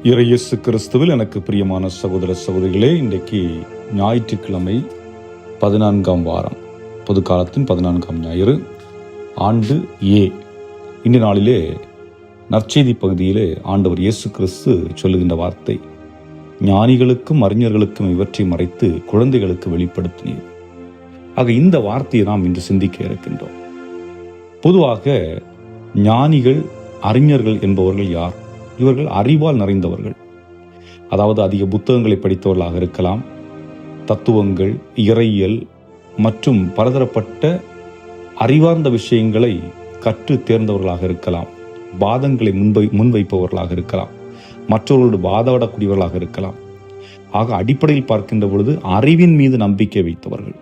இயேசு கிறிஸ்துவில் எனக்கு பிரியமான சகோதர சகோதரிகளே, இன்றைக்கு ஞாயிற்றுக்கிழமை 14ஆம் வாரம், பொது காலத்தின் 14ஆம் ஞாயிறு, ஆண்டு ஏ. இந்த நாளிலே நற்செய்தி பகுதியிலே ஆண்டவர் இயேசு கிறிஸ்து சொல்லுகின்ற வார்த்தை, ஞானிகளுக்கும் அறிஞர்களுக்கும் இவற்றை மறைத்து குழந்தைகளுக்கு வெளிப்படுத்தினீர். ஆக இந்த வார்த்தையை நாம் இன்று சிந்திக்க இருக்கின்றோம். பொதுவாக ஞானிகள் அறிஞர்கள் என்பவர்கள் யார்? இவர்கள் அறிவால் நிறைந்தவர்கள். அதாவது அதிக புத்தகங்களை படித்தவர்களாக இருக்கலாம், தத்துவங்கள், இறையியல் மற்றும் பலதரப்பட்ட அறிவார்ந்த விஷயங்களை கற்று தேர்ந்தவர்களாக இருக்கலாம், வாதங்களை முன்வைப்பவர்களாக இருக்கலாம், மற்றவர்களோடு வாதாடக்கூடியவர்களாக இருக்கலாம். ஆக அடிப்படையில் பார்க்கின்ற பொழுது அறிவின் மீது நம்பிக்கை வைத்தவர்கள்.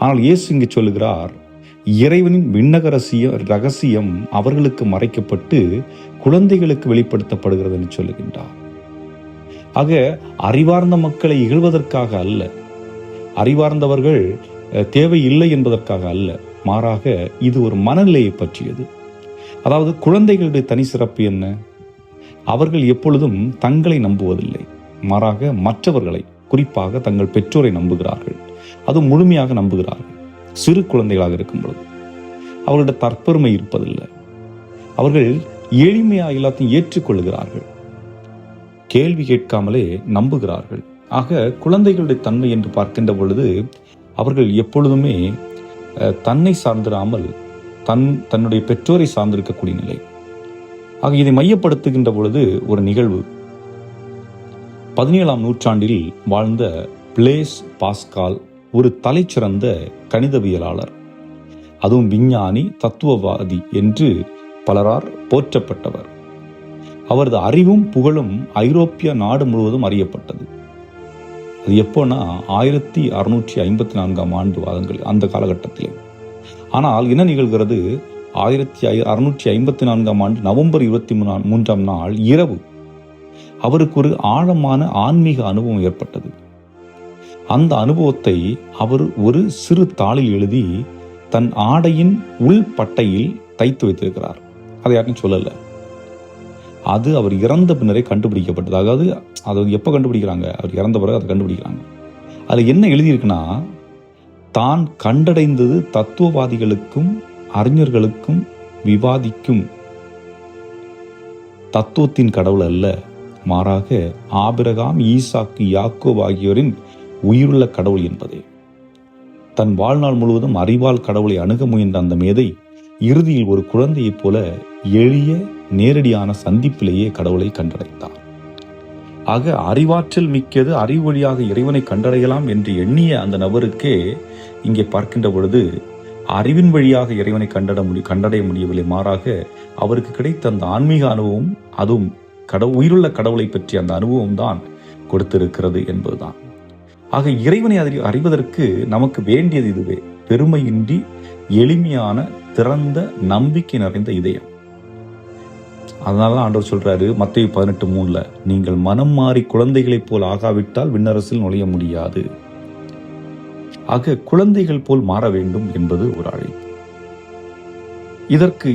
ஆனால் இயேசு இங்கு சொல்லுகிறார், இறைவனின் விண்ணக ரகசியம் அவர்களுக்கு மறைக்கப்பட்டு குழந்தைகளுக்கு வெளிப்படுத்தப்படுகிறது என்று சொல்லுகின்றார். ஆக அறிவார்ந்த மக்களை இகழ்வதற்காக அல்ல, அறிவார்ந்தவர்கள் தேவையில்லை என்பதற்காக அல்ல, மாறாக இது ஒரு மனநிலையை பற்றியது. அதாவது குழந்தைகளுடைய தனி சிறப்பு என்ன? அவர்கள் எப்பொழுதும் தங்களை நம்புவதில்லை, மாறாக மற்றவர்களை, குறிப்பாக தங்கள் பெற்றோரை நம்புகிறார்கள். அது முழுமையாக நம்புகிறார்கள். சிறு குழந்தைகளாக இருக்கும் பொழுது அவர்களுடைய தற்பெருமை இருப்பதில்லை. அவர்கள் எளிமையாக எல்லாத்தையும் ஏற்றுக்கொள்கிறார்கள், கேள்வி கேட்காமலே நம்புகிறார்கள். ஆக குழந்தைகளுடைய தன்மை என்று பார்க்கின்ற பொழுது அவர்கள் எப்பொழுதுமே தன்னை சார்ந்திராமல் தன்னுடைய பெற்றோரை சார்ந்திருக்கக்கூடிய நிலை. ஆக இதை மையப்படுத்துகின்ற பொழுது ஒரு நிகழ்வு, 17ஆம் நூற்றாண்டில் வாழ்ந்த பிளேஸ் பாஸ்கால் ஒரு தலைச்சிறந்த கணிதவியலாளர், அதுவும் விஞ்ஞானி, தத்துவவாதி என்று பலரால் போற்றப்பட்டவர். அவரது அறிவும் புகழும் ஐரோப்பிய நாடு முழுவதும் அறியப்பட்டது. அது எப்போனா 1654ஆம் ஆண்டு வாதங்கள், அந்த காலகட்டத்திலே. ஆனால் என்ன நிகழ்கிறது? 1654ஆம் ஆண்டு நவம்பர் 23ஆம் நாள் இரவு அவருக்கு ஒரு ஆழமான ஆன்மீக அனுபவம் ஏற்பட்டது. அந்த அனுபவத்தை அவர் ஒரு சிறு தாளில் எழுதி தன் ஆடையின் உள் பட்டையில் தைத்து வைத்திருக்கிறார். அதை யாருக்கும் சொல்லல. அது அவர் இறந்த பின்னரே கண்டுபிடிக்கப்பட்டது. அதாவது அது எப்போ கண்டுபிடிக்கிறாங்க? அவர் இறந்த பிறகு அதை கண்டுபிடிக்கிறாங்க. அதில் என்ன எழுதியிருக்குன்னா, தான் கண்டடைந்தது தத்துவவாதிகளுக்கும் அறிஞர்களுக்கும் விவாதிக்கும் தத்துவத்தின் கடவுள் அல்ல, மாறாக ஆபிரகாம், ஈசாக்கு, யாக்கோப் ஆகியோரின் உயிருள்ள கடவுள் என்பதே. தன் வாழ்நாள் முழுவதும் அறிவால் கடவுளை அணுக முயன்ற அந்த மேதை இறுதியில் ஒரு குழந்தையைப் போல எளிய நேரடியான சந்திப்பிலேயே கடவுளை கண்டடைந்தார். ஆக அறிவாற்றல் மிக்கது அறிவு வழியாக இறைவனை கண்டடையலாம் என்று எண்ணிய அந்த நபருக்கே இங்கே பார்க்கின்ற பொழுது அறிவின் வழியாக இறைவனை கண்டடைய முடியவில்லை, மாறாக அவருக்கு கிடைத்த அந்த ஆன்மீக அனுபவம், அதுவும் உயிருள்ள கடவுளை பற்றிய அந்த அனுபவம் தான் கொடுத்திருக்கிறது என்பதுதான். ஆக இறைவனை அறிவதற்கு நமக்கு வேண்டியது இதுவே, பெருமையின்றி எளிமையான திறந்த நம்பிக்கை நிறைந்த இதயம். அதனால ஆண்டவர் சொல்றாரு மத்தேயு 18:3, நீங்கள் மனம் மாறி குழந்தைகளைப் போல் ஆகாவிட்டால் விண்ணரசில் நுழைய முடியாது. ஆக குழந்தைகள் போல் மாற வேண்டும் என்பது ஒரு அழைப்பு.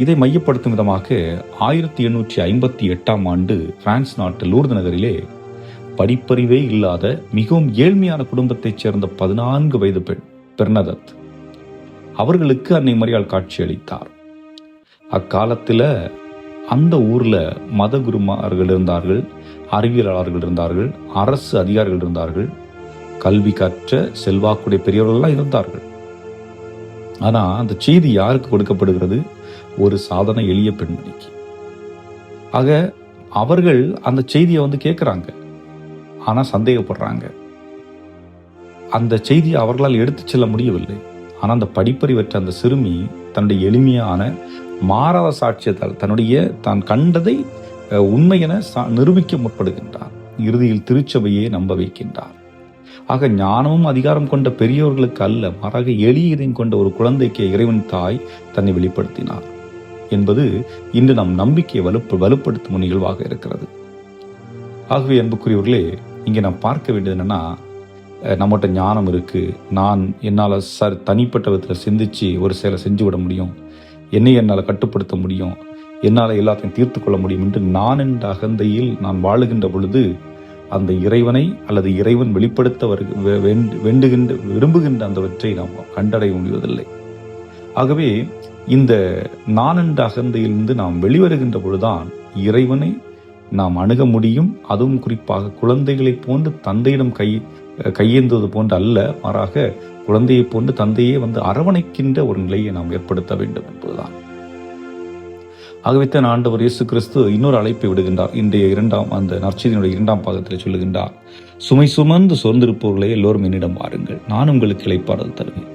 இதை மையப்படுத்தும் விதமாக 1858ஆம் ஆண்டு பிரான்ஸ் நாட்டு லூர்து நகரிலே படிப்பறிவே இல்லாத மிகவும் ஏழ்மையான குடும்பத்தைச் சேர்ந்த 14 வயது பெண் பெர்னதத் அவர்களுக்கு அன்னை மரியாள் காட்சி அளித்தார். அக்காலத்தில் அந்த ஊர்ல மத குருமார்கள் இருந்தார்கள், அறிவியலாளர்கள் இருந்தார்கள், அரசு அதிகாரிகள் இருந்தார்கள், கல்வி கற்ற செல்வாக்குடைய பெரியவர்கள்லாம் இருந்தார்கள். ஆனா அந்த செய்தி யாருக்கு கொடுக்கப்படுகிறது? ஒரு சாதாரண எளிய பெண்மணிக்கு. ஆக அவர்கள் அந்த செய்தியை கேட்குறாங்க, ஆனால் சந்தேகப்படுறாங்க. அந்த செய்தியை அவர்களால் எடுத்து செல்ல முடியவில்லை. ஆனால் அந்த படிப்பறிவற்ற அந்த சிறுமி தன்னுடைய எளிமையான மாறாத சாட்சியத்தால் தான் கண்டதை உண்மை என நிரூபிக்க முற்படுகின்றார். இறுதியில் திருச்சபையே நம்ப வைக்கின்றார். ஆக ஞானமும் அதிகாரம் கொண்ட பெரியவர்களுக்கு அல்ல, மாறாக எளிய இதயம் கொண்ட ஒரு குழந்தைக்கு இறைவன் தாய் தன்னை வெளிப்படுத்தினார் என்பது இன்று நம் நம்பிக்கையை வலுப்படுத்தும் நிகழ்வாக இருக்கிறது. ஆகவே அன்புக்குரியவர்களே, இங்கே நாம் பார்க்க வேண்டியது என்னன்னா, நம்மகிட்ட ஞானம் இருக்கு, என்னால் தனிப்பட்ட விதத்தில் சிந்திச்சு ஒரு செயலை செஞ்சு விட முடியும், என்னை என்னால் கட்டுப்படுத்த முடியும், என்னால் எல்லாத்தையும் தீர்த்து கொள்ள முடியும் என்று நான் என்ற அகந்தையில் நான் வாழுகின்ற பொழுது அந்த இறைவனை அல்லது இறைவன் வெளிப்படுத்த விரும்புகின்ற அந்தவற்றை நாம் கண்டடைய முடிவதில்லை. ஆகவே இந்த நான் என்ற அகந்தையிலிருந்து நாம் வெளிவருகின்ற பொழுதுதான் இறைவனை நாம் அணுக முடியும். அதுவும் குறிப்பாக குழந்தைகளை போன்று தந்தையிடம் கையேந்துவது போன்று அல்ல, மாறாக குழந்தையை போன்று தந்தையே அரவணைக்கின்ற ஒரு நிலையை நாம் ஏற்படுத்த வேண்டும் என்பதுதான். ஆகவே தான் ஆண்டவர் இயேசு கிறிஸ்து இன்னொரு அழைப்பை விடுகின்றார். இன்றைய அந்த நற்செய்தியினுடைய 2ஆம் பாகத்தில் சொல்லுகின்றார், சுமை சுமந்து சோர்ந்திருப்பவர்களே எல்லோரும் என்னிடம் வாருங்கள், நான் உங்களுக்கு இளைப்பாறுதல் தருவேன்.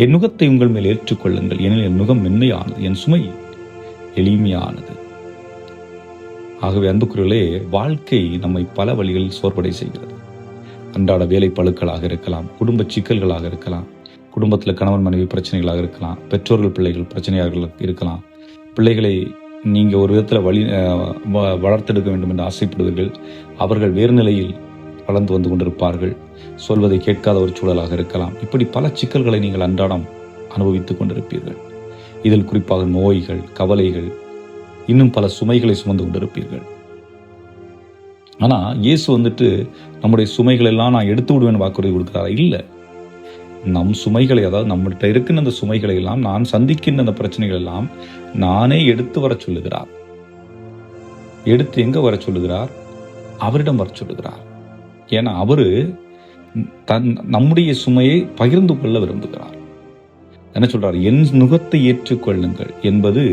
என் நுகத்தை உங்கள் மேல் ஏற்றுக்கொள்ளுங்கள், ஏனெனில் என் நுகம் மென்மையானது, என் சுமை எளிமையானது. ஆகவே அன்புக்குரியவர்களே, வாழ்க்கை நம்மை பல வழிகளில் சோர்வடை செய்கிறது. அன்றாட வேலை பழுக்களாக இருக்கலாம், குடும்ப சிக்கல்களாக இருக்கலாம், குடும்பத்தில் கணவன் மனைவி பிரச்சனைகளாக இருக்கலாம், பெற்றோர்கள் பிள்ளைகள் பிரச்சனையாக இருக்கலாம். பிள்ளைகளை நீங்கள் ஒரு விதத்தில் வளர்த்தெடுக்க வேண்டும் என்று ஆசைப்படுவீர்கள், அவர்கள் வேறு நிலையில் வளர்ந்து வந்து கொண்டிருப்பார்கள், சொல்வதை கேட்காத ஒரு சூழலாக இருக்கலாம். இப்படி பல சிக்கல்களை நீங்கள் அன்றாடம் அனுபவித்துக் கொண்டிருப்பீர்கள். இதில் குறிப்பாக நோய்கள், கவலைகள், இன்னும் பல சுமைகளை சுமந்து கொண்டிருப்பீர்கள். ஆனால் இயேசு நம்முடைய சுமைகள் எல்லாம் நான் எடுத்து விடுவேன் வாக்குறுதி கொடுக்கிறாரா? இல்லை. நம் சுமைகளை, அதாவது நம்மகிட்ட இருக்கின்ற அந்த சுமைகளை எல்லாம், நான் சந்திக்கின்ற அந்த பிரச்சனைகள் எல்லாம் நானே எடுத்து வர சொல்லுகிறார். எடுத்து எங்க வர சொல்லுகிறார்? அவரிடம் வர சொல்லுகிறார். ஏன்னா அவரு நம்முடைய சுமையை பகிர்ந்து கொள்ள விரும்புகிறார். என்ன சொல்றார்? என் நுகத்தை ஏற்றுக்கொள்ளுங்கள் என்பது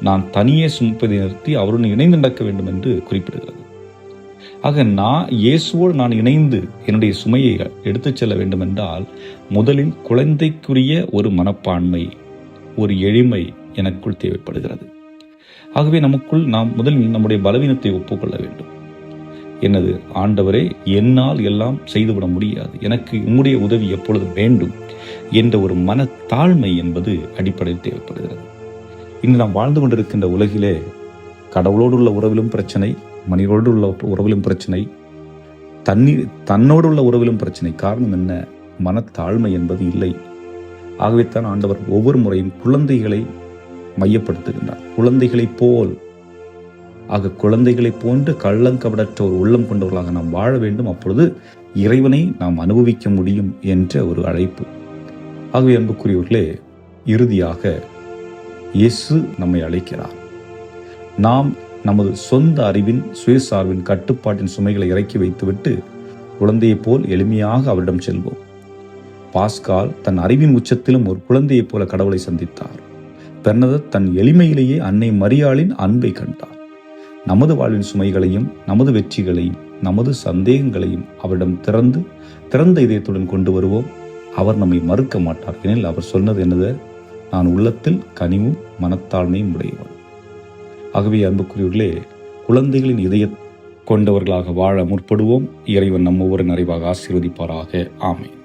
நான் தனியே சுமப்பதை நிறுத்தி அவருடன் இணைந்து நடக்க வேண்டும் என்று குறிப்பிடுகிறது. ஆக இயேசுவோடு நான் இணைந்து என்னுடைய சுமையை எடுத்துச் செல்ல வேண்டும் என்றால் முதலில் குழந்தைக்குரிய ஒரு மனப்பான்மை, ஒரு எளிமை எனக்குள் தேவைப்படுகிறது. ஆகவே நாம் முதலில் நம்முடைய பலவீனத்தை ஒப்புக்கொள்ள வேண்டும். என்னது? ஆண்டவரே, என்னால் எல்லாம் செய்துவிட முடியாது, எனக்கு உம்முடைய உதவி எப்பொழுதும் வேண்டும் என்ற ஒரு மனத்தாழ்மை என்பது அடிப்படையில் தேவைப்படுகிறது. இன்று நாம் வாழ்ந்து கொண்டிருக்கின்ற உலகிலே கடவுளோடு உள்ள உறவிலும் பிரச்சனை, மனிதரோடு உள்ள உறவிலும் பிரச்சனை, தன்னோடு உள்ள உறவிலும் பிரச்சனை. காரணம் என்ன? மனத்தாழ்மை என்பது இல்லை. ஆகவே தான் ஆண்டவர் ஒவ்வொரு முறையும் குழந்தைகளை மையப்படுத்துகின்றார். குழந்தைகளைப் போல், குழந்தைகளைப் போன்று கள்ளங்கபடற்ற ஒரு உள்ளம் கொண்டவர்களாக நாம் வாழ வேண்டும். அப்பொழுது இறைவனை நாம் அனுபவிக்க முடியும் என்ற ஒரு அழைப்பு. ஆகவே அன்புக்குரியவர்களே, இறுதியாக இயேசு நம்மை அழைக்கிறார். நாம் நமது சொந்த அறிவின், சுயசார்பின், கட்டுப்பாட்டின் சுமைகளை இறக்கி வைத்துவிட்டு குழந்தையைப் போல் எளிமையாக அவரிடம் செல்வோம். பாஸ்கால் தன் அறிவின் உச்சத்திலும் ஒரு குழந்தையைப் போல கடவுளை சந்தித்தார். பெர்னதத் தன் எளிமையிலேயே அன்னை மரியாளின் அன்பை கண்டார். நமது வாழ்வின் சுமைகளையும், நமது வெற்றிகளையும், நமது சந்தேகங்களையும் அவரிடம் திறந்த இதயத்துடன் கொண்டு வருவோம். அவர் நம்மை மறுக்க மாட்டார். ஏனெனில் அவர் சொன்னது என்னது? நான் உள்ளத்தில் கனிவும் மனத்தாழ்மையும் உடையவர். ஆகவே அன்புக்குரியவர்களே, குழந்தைகளின் இதய கொண்டவர்களாக வாழ முற்படுவோம். இறைவன் நம்ம ஒவ்வொரு நிறைவாக ஆசீர்வதிப்பாராக. ஆமென்.